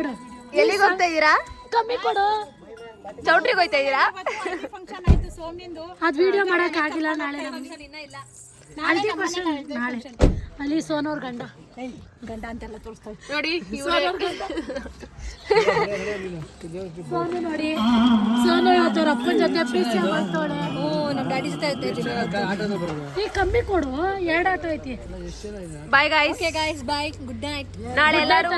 ಮಾಡು. ಎಲ್ಲಿಗೆ ಹೋಗ್ತಾ ಇದೀರಾ? ಕಮ್ಮಿ ಕೊಡು. ಚೌಟ್ರಿಗೆ ಹೋಗ್ತಾ ಇದೀರಾ? ಅದ್ ವಿಡಿಯೋ ಮಾಡಕ್ ಆಗಿಲ್ಲ. ನಾಳೆ ನಾಳೆ ಅಲ್ಲಿ ಸೋನವ್ರ ಗಂಡ ಅಂತೆಲ್ಲ ತೋರಿಸ್ತಾರೆ ನೋಡಿ. ಸೋನು ನೋಡಿ. ಸೋನು ಇವತ್ತು ಅಪ್ಪನ ಜೊತೆ ಪ್ರೀತಿ ಮಾಡ್ತಾಳೆ. ನಮ್ಮ ಡ್ಯಾಡಿ ಜೊತೆ ಈ ಕಮ್ಮಿ ಕೊಡು. 2 ಆಟೋ ಐತಿ. Bye guys. Okay guys, bye, good night. ನಾಳೆ ಎಲ್ಲರೂ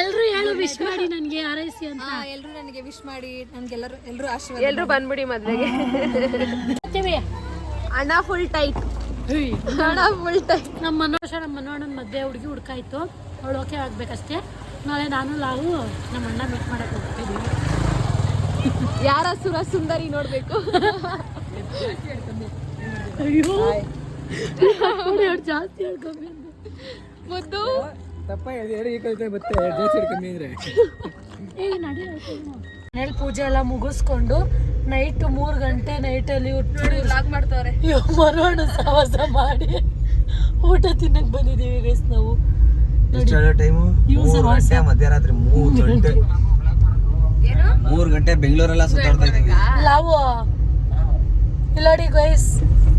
ಎಲ್ರು ಹೇಳು ವಿಶ್ ಮಾಡಿ ನನಗೆ ಆರೈಸಿ ಅಂತ. ಎಲ್ಲರೂ ನನಗೆ ವಿಶ್ ಮಾಡಿ, ಎಲ್ಲರೂ ಆಶೀರ್ವಾದ. ಎಲ್ರು ಬಂದ್ಬಿಡಿ ಮದ್ವೆಗೆ. ಅಣ್ಣ ಫುಲ್ ಟೈಟ್. ಅಣ್ಣ ಫುಲ್ ಟೈಟ್. ನಮ್ಮ ಮನೋಣ್ಣನ ಮದ್ವೆ ಹುಡುಗಿ ಹುಡ್ಕಾಯ್ತು. ಅವಳು ಓಕೆ ಆಗ್ಬೇಕಷ್ಟೇ. ನಾಳೆ ನಾನು ಲಾವು ನಮ್ಮ ಅಣ್ಣ ಮೀಟ್ ಮಾಡಕ್ ಹೋಗ್ತಿದ್ದೀವಿ. ಯಾರ ಸುರ ಸುಂದರಿ ನೋಡ್ಬೇಕು. ಅಯ್ಯೋ ಜಾಸ್ತಿ ಹೇಳ್ಕೊಂಬಿ ಮುದ್ದು ಮನೇಲಿ ಪೂಜೆ ಎಲ್ಲ ಮುಗಿಸ್ಕೊಂಡು ನೈಟ್ 3 ಗಂಟೆ ನೈಟಲ್ಲಿ ಲಾಗ್ ಮಾಡ್ತವ್ರೆ. ಮರೋಣ ಸವಾಸ ಮಾಡಿ ಊಟ ತಿನ್ನಕ್ ಬಂದಿದೀವಿ ಗೈಸ್ ನಾವು. ಮಧ್ಯರಾತ್ರಿ 3 ಗಂಟೆ ಬೆಂಗಳೂರೆಲ್ಲ ಸುತ್ತಾಡ್ತಾ ಇದೀವಿ. ನಾವು ಇಲ್ಲಡಿ ಗೈಸ್,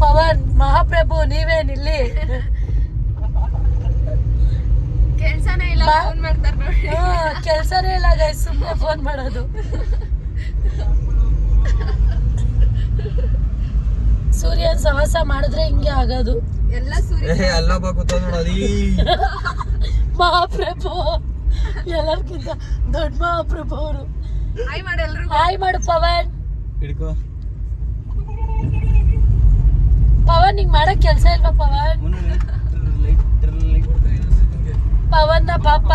ಪವನ್ ಮಹಾಪ್ರಭು ನೀವೇನಿಲ್ಲಿ? ಕೆಲ್ಸನೇ ಇಲ್ಲ, ಫೋನ್ ಮಾಡ್ತಾರೆ ನೋಡಿ. ಕೆಲ್ಸನೇ ಇಲ್ಲ ಗೈಸ್, ಸುಮ್ಮನೆ ಫೋನ್ ಮಾಡೋದು. ಸೂರ್ಯನ್ ಸಹವಾಸ ಮಾಡಿದ್ರೆ ಹಿಂಗೆ ಆಗೋದು. ಎಲ್ಲ ಸೂರ್ಯ ಅಲ್ಲೊಬ್ಬ ಕೂತವ್ ನೋಡೋದಿ ಮಹಾಪ್ರಭು, ಎಲ್ಲರಿಗಿಂತ ದೊಡ್ಡ ಮಹಾಪ್ರಭು ಅವರು. ಹಾಯ್ ಮಾಡಿ ಎಲ್ರು. ಹಾಯ್ ಮಾಡು ಪವನ್. ಹಿಡ್ಕೋ ಪವನ್, ಹಿಂಗ್ ಮಾಡಕ್ ಕೆಲ್ಸ ಇಲ್ವಾ ಪವನ್? ಪವನ್ನ ಪಾಪ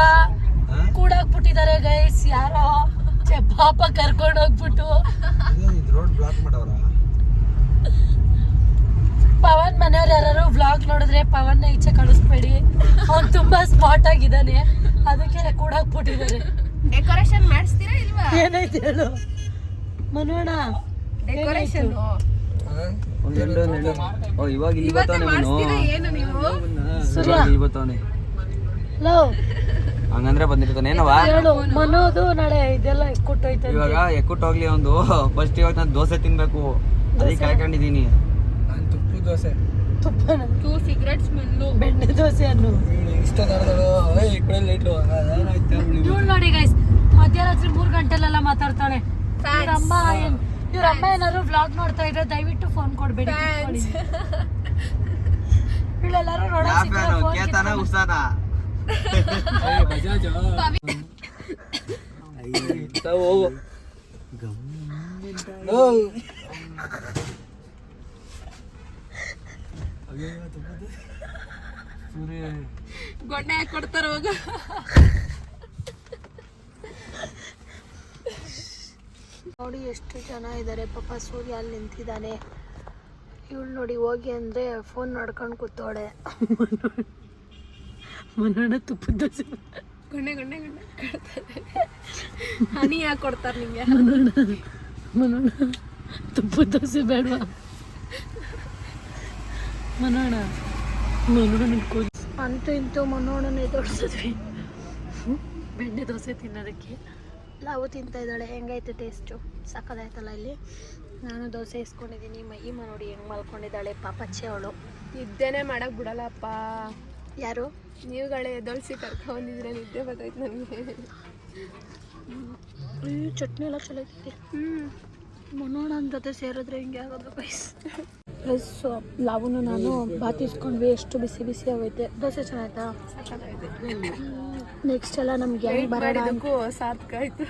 ಕೂಡಾಕ್ಬಿಟ್ಟಿದ್ದಾರೆ ಗೈಸ್. ಯಾರೋ ಪಾಪ ಕರ್ಕೊಂಡು ಹೋಗ್ಬಿಟ್ಟು ರೋಡ್ ಬ್ಲಾಕ್ ಮಾಡವ್ರ. ಪವನ್ ಮನೆಯವ್ರು ಯಾರು ವ್ಲಾಗ್ ನೋಡಿದ್ರೆ ಪವನ್ನ ಈಚೆ ಕಳಿಸ್ಬೇಡಿ. ಅವ್ನು ತುಂಬಾ ಸ್ಮಾರ್ಟ್ ಆಗಿದ್ದಾನೆ, ಅದಕ್ಕೆ ಕೂಡಾಕ್ಬಿಟ್ಟಿದ್ದಾರೆ. ಡೆಕೋರೇಷನ್ ಮಾಡಿಸ್ತೀರಾ ಇಲ್ವಾ? ಏನೈತೆ ಹೇಳು ಮನೋಣ. ಡೆಕೋರೇಷನ್ ಇವಾಗ ಇಲ್ಲಿ ಬರ್ತಾನೆ ಏನು ನೀವು? ಸೂರ್ಯ ಇಲ್ಲಿ ಬರ್ತಾನೆ. ಲವ್ ಹಂಗಂದ್ರೆ ಬಂದಿರ್ತಾನೇನವಾ? ಹೇಳು ಮನೋದು ನಾಳೆ ಇದೆಲ್ಲ ಕೊಟ್ಟೋಯ್ತು. ಇವಾಗ ಎಕ್ಕುಟ್ ಹೋಗ್ಲಿ ಒಂದು. ಫಸ್ಟ್ ಇವಾಗ ನಾನು ದೋಸೆ ತಿನ್ಬೇಕು, ಅದಕ್ಕೆ ಕಾಯ್ಕೊಂಡಿದೀನಿ. ನಾನು ತುಪ್ಪ ದೋಸೆ. ತುಪ್ಪ 2 ಸಿಗರೇಟ್ ಸ್ಮೆಲ್ಲು. ಬೆಣ್ಣೆ ದೋಸೆ ಅನ್ನು ಇವಳು ನೋಡಿ ಗೈಸ್, ಮಧ್ಯರಾತ್ರಿ 3 ಗಂಟೆಲೆಲ್ಲ ಮಾತಾಡ್ತಾಳೆ. ಇವ್ರ ಅಮ್ಮ ಏನಾದ್ರು ವ್ಲಾಗ್ ನೋಡ್ತಾ ಇದ್ರೆ ದಯವಿಟ್ಟು ಫೋನ್ ಕೊಡ್ಬೇಡಿ. ಇವಳೆಲ್ಲರೂ ಗೊಣ್ಣೆ ಕೊಡ್ತಾರ ಹೋಗ. ನೋಡಿ ಎಷ್ಟು ಜನ ಇದ್ದಾರೆ ಪಾಪ. ಸೂರ್ಯ ಅಲ್ಲಿ ನಿಂತಿದ್ದಾನೆ. ಇವಳು ನೋಡಿ ಹೋಗಿ ಅಂದರೆ ಫೋನ್ ನೋಡ್ಕೊಂಡು ಕೂತೋಳೆ. ಮನೋಣ ತುಪ್ಪದ ದೋಸೆ ಗೊಣ್ಣೆ ಹನಿ ಯಾಕೆ ಕೊಡ್ತಾರೆ ನಿಮಗೆ? ಮನೋಣ ತುಪ್ಪದ ದೋಸೆ ಬೇಡವಾ? ಮನೋಣ ಅಂತೂ ಇಂತೂ ಮನೋಣನೇ ತೋರಿಸಿದ್ವಿ ಬೆಣ್ಣೆ ದೋಸೆ ತಿನ್ನೋದಕ್ಕೆ. ಲಾವು ತಿಂತಾ ಇದ್ದಾಳೆ. ಹೆಂಗೈತೆ ಟೇಸ್ಟು? ಸಕ್ಕದಾಯ್ತಲ್ಲ. ಇಲ್ಲಿ ನಾನು ದೋಸೆ ಇಸ್ಕೊಂಡಿದ್ದೀನಿ. ಮಹಿಮ ನೋಡಿ ಹೆಂಗೆ ಮಲ್ಕೊಂಡಿದ್ದಾಳೆ ಪಾಪಚ್ಚೆ ಅವಳು. ನಿದ್ದೆನೇ ಮಾಡಕ್ ಬಿಡಲ್ಲಪ್ಪ. ಯಾರು? ನೀವುಗಳೇ ಎದ್ದೊಳ್ಸಿ ಕರ್ಕೊಂಡಿದ್ರೆ ನಿದ್ದೆ ಬರ್ತೈತೆ ನನಗೆ. ಚಟ್ನಿ ಎಲ್ಲ ಚಲೋ ಐತಿ. ಮನೋಣನ ಜೊತೆ ಸೇರಿದ್ರೆ ಹಿಂಗೆ ಆಗೋದು ಗೈಸ್. ಪ್ಲಸ್ ಲಾವುನು ನಾನು ಬಾತ್ ಇಸ್ಕೊಂಡ್ವಿ. ಎಷ್ಟು ಬಿಸಿ ಬಿಸಿ ಆಗೈತೆ. ದೋಸೆ ಚೆನ್ನಾಯ್ತಾ? ನೆಕ್ಸ್ಟ್ ಎಲ್ಲ ನಮ್ಮ ಗ್ಯಾಂಗ್ ಬರೋಣ. ಸಾರ್ಥಕ ಆಯ್ತು.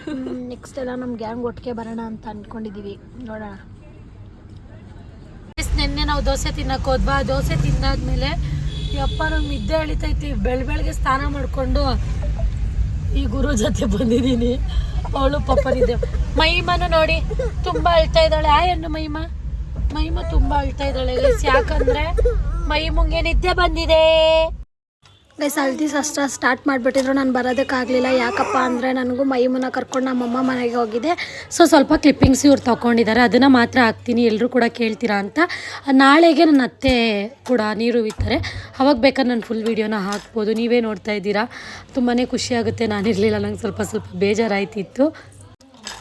ನೆಕ್ಸ್ಟ್ ಎಲ್ಲ ನಮ್ಮ ಗ್ಯಾಂಗ್ ಒಟ್ಟಿಗೆ ಬರೋಣ ಅಂತ ಅಂದ್ಕೊಂಡಿದ್ದೀವಿ. ನೋಡೋಣ. ನಿನ್ನೆ ನಾವು ದೋಸೆ ತಿನ್ನಕ್ಕೆ ಹೋದ್ವಾ. ದೋಸೆ ತಿಂದಾದ್ಮೇಲೆ ಯಪ್ಪ ನಂಗೆ ನಿದ್ದೆ ಎಳಿತೈತಿ. ಬೆಳಗ್ಗೆ ಸ್ನಾನ ಮಾಡಿಕೊಂಡು ಈ ಗುರು ಜೊತೆ ಬಂದಿದ್ದೀನಿ. ಅವಳು ಪಾಪ ನಿದ್ದೆ. ಮಹಿಮನು ನೋಡಿ ತುಂಬ ಅಳ್ತಾ ಇದ್ದಾಳೆ. ಆಯನ್ನು ಮಹಿಮ ತುಂಬ ಅಳ್ತಾ ಇದ್ದಾಳೆ. ಯಾಕಂದರೆ ಮಹಿಮಂಗೆ ನಿದ್ದೆ ಬಂದಿದೆ. ಗೈಸ್ ಹಲ್ದಿ ಶಾಸ್ತ್ರ ಸ್ಟಾರ್ಟ್ ಮಾಡಿಬಿಟ್ಟಿದ್ರು, ನಾನು ಬರೋದಕ್ಕಾಗಲಿಲ್ಲ. ಯಾಕಪ್ಪ ಅಂದರೆ ನನಗೂ ಮೈಮನ ಕರ್ಕೊಂಡು ನಮ್ಮಮ್ಮ ಮನೆಗೆ ಹೋಗಿದೆ. ಸೊ ಸ್ವಲ್ಪ ಕ್ಲಿಪ್ಪಿಂಗ್ಸ್ ಇವ್ರು ತೊಗೊಂಡಿದ್ದಾರೆ, ಅದನ್ನು ಮಾತ್ರ ಹಾಕ್ತೀನಿ, ಎಲ್ಲರೂ ಕೂಡ ಕೇಳ್ತೀರಾ ಅಂತ. ನಾಳೆಗೆ ನನ್ನ ಅತ್ತೆ ಕೂಡ ನೀರು ಇರ್ತಾರೆ, ಅವಾಗ ಬೇಕಾದ್ರೆ ನಾನು ಫುಲ್ ವೀಡಿಯೋನ ಹಾಕ್ಬೋದು. ನೀವೇ ನೋಡ್ತಾ ಇದ್ದೀರಾ, ತುಂಬಾ ಖುಷಿಯಾಗುತ್ತೆ. ನಾನಿರಲಿಲ್ಲ, ನಂಗೆ ಸ್ವಲ್ಪ ಬೇಜಾರಾಯ್ತಿತ್ತು.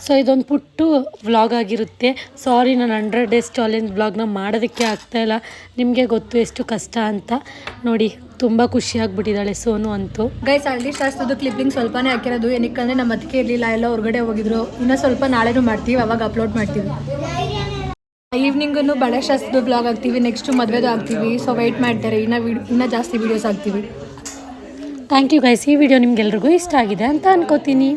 ಸೊ ಇದೊಂದು ಪುಟ್ಟು ವ್ಲಾಗ್ ಆಗಿರುತ್ತೆ. ಸಾರಿ, ನಾನು 100 days ಚಾಲೆಂಜ್ ವ್ಲಾಗ್ನ ಮಾಡೋದಕ್ಕೆ ಆಗ್ತಾಯಿಲ್ಲ. ನಿಮಗೆ ಗೊತ್ತು ಎಷ್ಟು ಕಷ್ಟ ಅಂತ. ನೋಡಿ ತುಂಬ ಖುಷಿಯಾಗಿಬಿಟ್ಟಿದ್ದಾಳೆ ಸೋನು ಅಂತೂ. ಗೈಸ್ ಹಳದಿ ಶಾಸ್ತ್ರದ ಕ್ಲಿಪ್ಪಿಂಗ್ ಸ್ವಲ್ಪನೇ ಹಾಕಿರೋದು, ಏನಕ್ಕಂದರೆ ನಮ್ಮ ಅದಕ್ಕೆ ಇರಲಿಲ್ಲ, ಎಲ್ಲ ಹೊರಗಡೆ ಹೋಗಿದ್ರು. ಇನ್ನೂ ಸ್ವಲ್ಪ ನಾಳೆನೂ ಮಾಡ್ತೀವಿ, ಅವಾಗ ಅಪ್ಲೋಡ್ ಮಾಡ್ತೀವಿ. ಈವ್ನಿಂಗನ್ನು ಬಳೆ ಶಾಸ್ತ್ರದ ವ್ಲಾಗ್ ಹಾಕ್ತೀವಿ, ನೆಕ್ಸ್ಟು ಮದುವೆದು ಹಾಕ್ತೀವಿ. ಸೊ ವೆಯ್ಟ್ ಮಾಡ್ತಾರೆ, ಇನ್ನೂ ಜಾಸ್ತಿ ವೀಡಿಯೋಸ್ ಹಾಕ್ತೀವಿ. Thank you guys. ಈ ವಿಡಿಯೋ ನಿಮ್ಗೆಲ್ರಿಗೂ ಇಷ್ಟ ಆಗಿದೆ ಅಂತ ಅನ್ಕೋತೀನಿ.